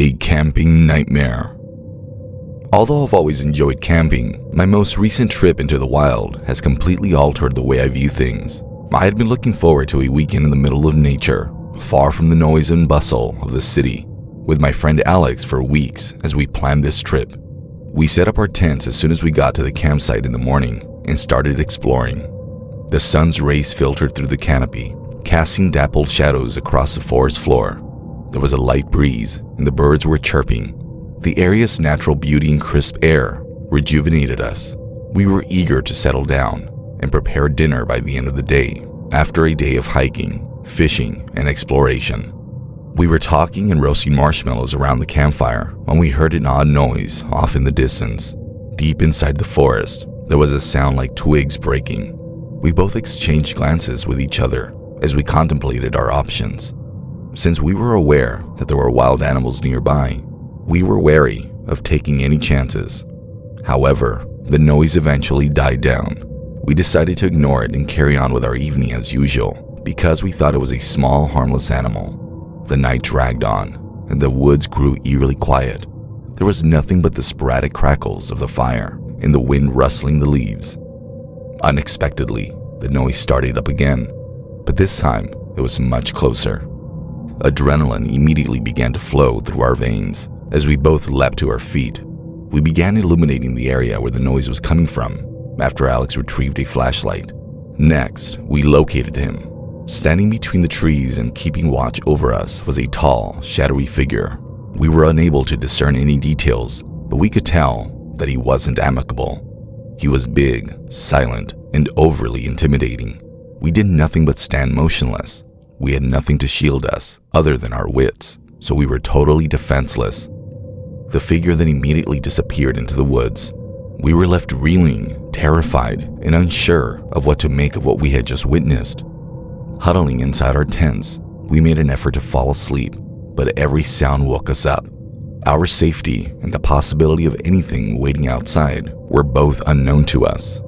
A camping nightmare. Although I've always enjoyed camping, my most recent trip into the wild has completely altered the way I view things. I had been looking forward to a weekend in the middle of nature, far from the noise and bustle of the city, with my friend Alex for weeks as we planned this trip. We set up our tents as soon as we got to the campsite in the morning and started exploring. The sun's rays filtered through the canopy, casting dappled shadows across the forest floor. There was a light breeze and the birds were chirping. The area's natural beauty and crisp air rejuvenated us. We were eager to settle down and prepare dinner by the end of the day, after a day of hiking, fishing, and exploration. We were talking and roasting marshmallows around the campfire when we heard an odd noise off in the distance. Deep inside the forest, there was a sound like twigs breaking. We both exchanged glances with each other as we contemplated our options. Since we were aware that there were wild animals nearby, we were wary of taking any chances. However, the noise eventually died down. We decided to ignore it and carry on with our evening as usual because we thought it was a small, harmless animal. The night dragged on, and the woods grew eerily quiet. There was nothing but the sporadic crackles of the fire and the wind rustling the leaves. Unexpectedly, the noise started up again, but this time it was much closer. Adrenaline immediately began to flow through our veins as we both leapt to our feet. We began illuminating the area where the noise was coming from after Alex retrieved a flashlight. Next, we located him. Standing between the trees and keeping watch over us was a tall, shadowy figure. We were unable to discern any details, but we could tell that he wasn't amicable. He was big, silent, and overly intimidating. We did nothing but stand motionless. We had nothing to shield us other than our wits, so we were totally defenseless. The figure then immediately disappeared into the woods. We were left reeling, terrified, and unsure of what to make of what we had just witnessed. Huddling inside our tents, we made an effort to fall asleep, but every sound woke us up. Our safety and the possibility of anything waiting outside were both unknown to us.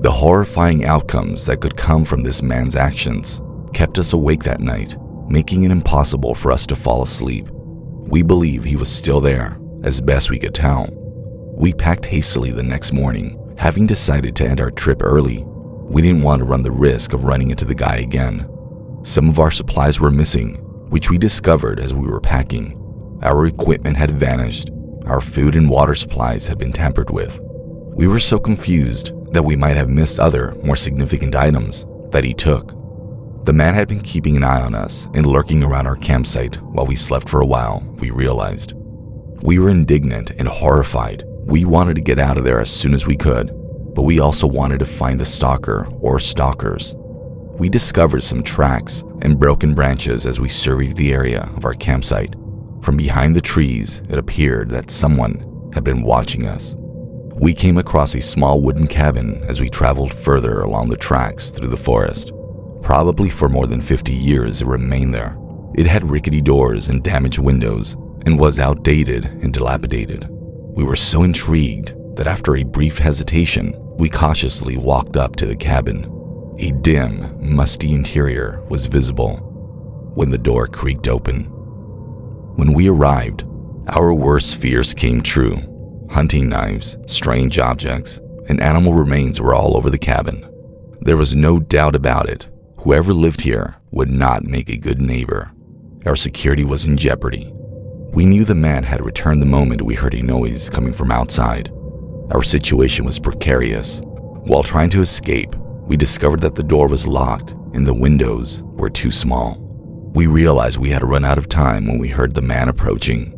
The horrifying outcomes that could come from this man's actions kept us awake that night, making it impossible for us to fall asleep. We believe he was still there, as best we could tell. We packed hastily the next morning, having decided to end our trip early. We didn't want to run the risk of running into the guy again. Some of our supplies were missing, which we discovered as we were packing. Our equipment had vanished. Our food and water supplies had been tampered with. We were so confused that we might have missed other, more significant items that he took. The man had been keeping an eye on us and lurking around our campsite while we slept for a while, we realized. We were indignant and horrified. We wanted to get out of there as soon as we could, but we also wanted to find the stalker or stalkers. We discovered some tracks and broken branches as we surveyed the area of our campsite. From behind the trees, it appeared that someone had been watching us. We came across a small wooden cabin as we traveled further along the tracks through the forest. Probably for more than 50 years it remained there. It had rickety doors and damaged windows and was outdated and dilapidated. We were so intrigued that after a brief hesitation, we cautiously walked up to the cabin. A dim, musty interior was visible when the door creaked open. When we arrived, our worst fears came true. Hunting knives, strange objects, and animal remains were all over the cabin. There was no doubt about it. Whoever lived here would not make a good neighbor. Our security was in jeopardy. We knew the man had returned the moment we heard a noise coming from outside. Our situation was precarious. While trying to escape, we discovered that the door was locked and the windows were too small. We realized we had run out of time when we heard the man approaching.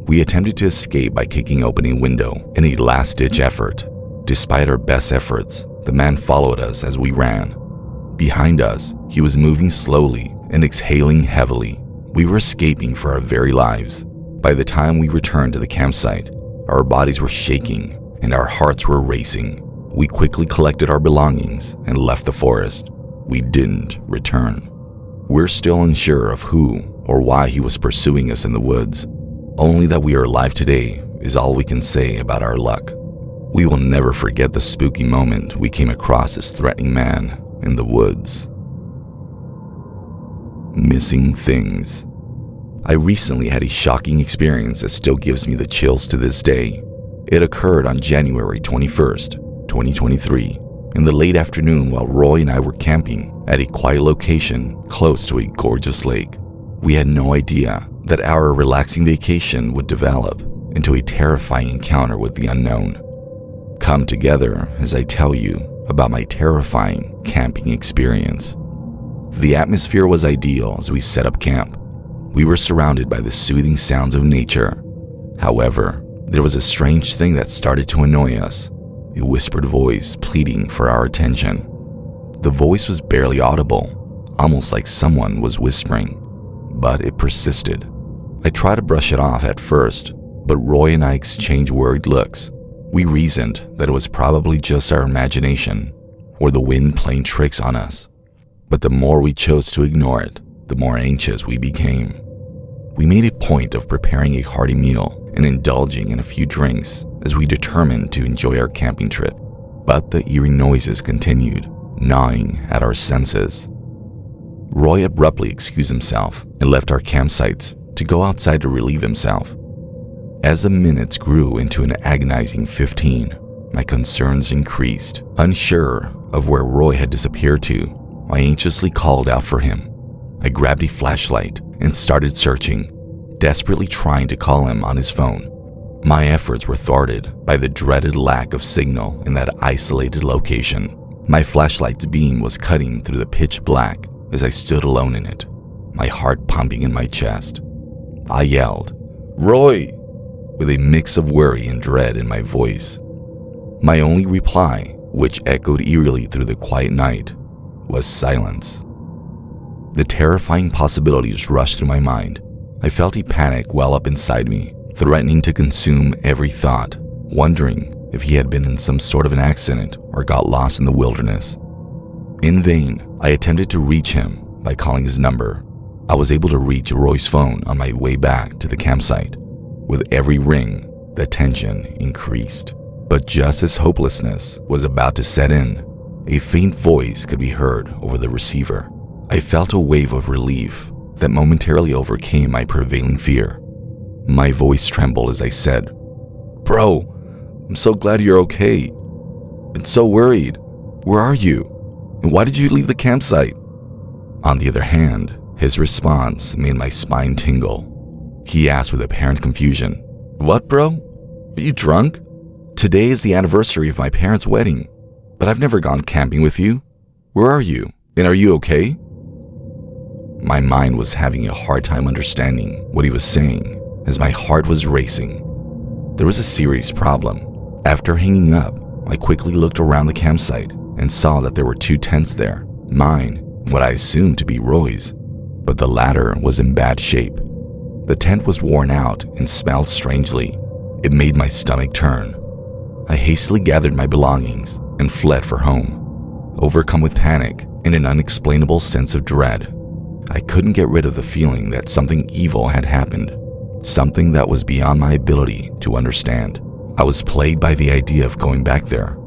We attempted to escape by kicking open a window in a last-ditch effort. Despite our best efforts, the man followed us as we ran. Behind us, he was moving slowly and exhaling heavily. We were escaping for our very lives. By the time we returned to the campsite, our bodies were shaking and our hearts were racing. We quickly collected our belongings and left the forest. We didn't return. We're still unsure of who or why he was pursuing us in the woods. Only that we are alive today is all we can say about our luck. We will never forget the spooky moment we came across this threatening man in the woods. Missing things. I recently had a shocking experience that still gives me the chills to this day. It occurred on January 21st, 2023, in the late afternoon while Roy and I were camping at a quiet location close to a gorgeous lake. We had no idea that our relaxing vacation would develop into a terrifying encounter with the unknown. Come together as I tell you about my terrifying camping experience. The atmosphere was ideal as we set up camp. We were surrounded by the soothing sounds of nature. However, there was a strange thing that started to annoy us, a whispered voice pleading for our attention. The voice was barely audible, almost like someone was whispering, but it persisted. I tried to brush it off at first, but Roy and I exchanged worried looks. We reasoned that it was probably just our imagination or the wind playing tricks on us. But the more we chose to ignore it, the more anxious we became. We made a point of preparing a hearty meal and indulging in a few drinks as we determined to enjoy our camping trip. But the eerie noises continued, gnawing at our senses. Roy abruptly excused himself and left our campsites to go outside to relieve himself. As the minutes grew into an agonizing 15, my concerns increased. Unsure of where Roy had disappeared to, I anxiously called out for him. I grabbed a flashlight and started searching, desperately trying to call him on his phone. My efforts were thwarted by the dreaded lack of signal in that isolated location. My flashlight's beam was cutting through the pitch black as I stood alone in it, my heart pumping in my chest. I yelled, "Roy!" with a mix of worry and dread in my voice. My only reply, which echoed eerily through the quiet night, was silence. The terrifying possibilities rushed through my mind. I felt a panic well up inside me, threatening to consume every thought, wondering if he had been in some sort of an accident or got lost in the wilderness. In vain, I attempted to reach him by calling his number. I was able to reach Roy's phone on my way back to the campsite. With every ring, the tension increased. But just as hopelessness was about to set in, a faint voice could be heard over the receiver. I felt a wave of relief that momentarily overcame my prevailing fear. My voice trembled as I said, "Bro, I'm so glad you're okay. Been so worried. Where are you? And why did you leave the campsite?" On the other hand, his response made my spine tingle. He asked with apparent confusion, "What, bro? Are you drunk? Today is the anniversary of my parents' wedding, but I've never gone camping with you. Where are you? And are you okay?" My mind was having a hard time understanding what he was saying as my heart was racing. There was a serious problem. After hanging up, I quickly looked around the campsite and saw that there were two tents there, mine and what I assumed to be Roy's, but the latter was in bad shape. The tent was worn out and smelled strangely. It made my stomach turn. I hastily gathered my belongings and fled for home. Overcome with panic and an unexplainable sense of dread, I couldn't get rid of the feeling that something evil had happened, something that was beyond my ability to understand. I was plagued by the idea of going back there,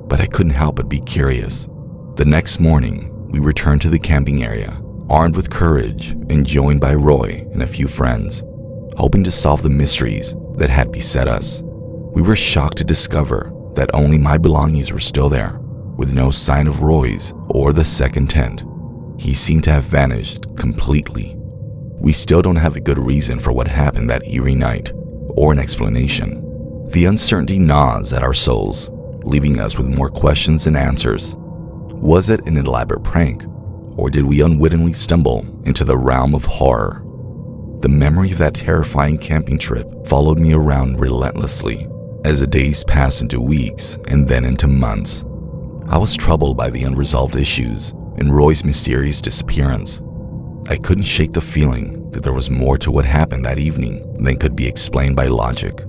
but I couldn't help but be curious. The next morning, we returned to the camping area, armed with courage and joined by Roy and a few friends, hoping to solve the mysteries that had beset us. We were shocked to discover that only my belongings were still there, with no sign of Roy's or the second tent. He seemed to have vanished completely. We still don't have a good reason for what happened that eerie night, or an explanation. The uncertainty gnaws at our souls, leaving us with more questions than answers. Was it an elaborate prank, or did we unwittingly stumble into the realm of horror? The memory of that terrifying camping trip followed me around relentlessly as the days passed into weeks and then into months. I was troubled by the unresolved issues and Roy's mysterious disappearance. I couldn't shake the feeling that there was more to what happened that evening than could be explained by logic.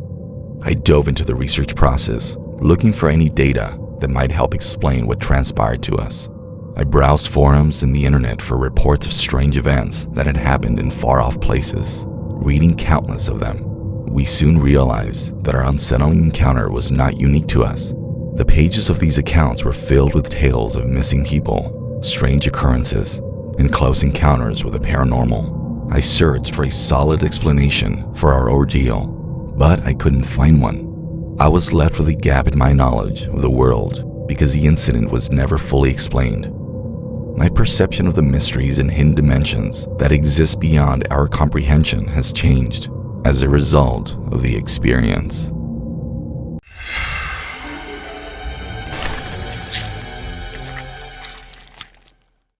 I dove into the research process, looking for any data that might help explain what transpired to us. I browsed forums and the internet for reports of strange events that had happened in far-off places. Reading countless of them, we soon realized that our unsettling encounter was not unique to us. The pages of these accounts were filled with tales of missing people, strange occurrences, and close encounters with the paranormal. I searched for a solid explanation for our ordeal, but I couldn't find one. I was left with a gap in my knowledge of the world because the incident was never fully explained. My perception of the mysteries and hidden dimensions that exist beyond our comprehension has changed as a result of the experience.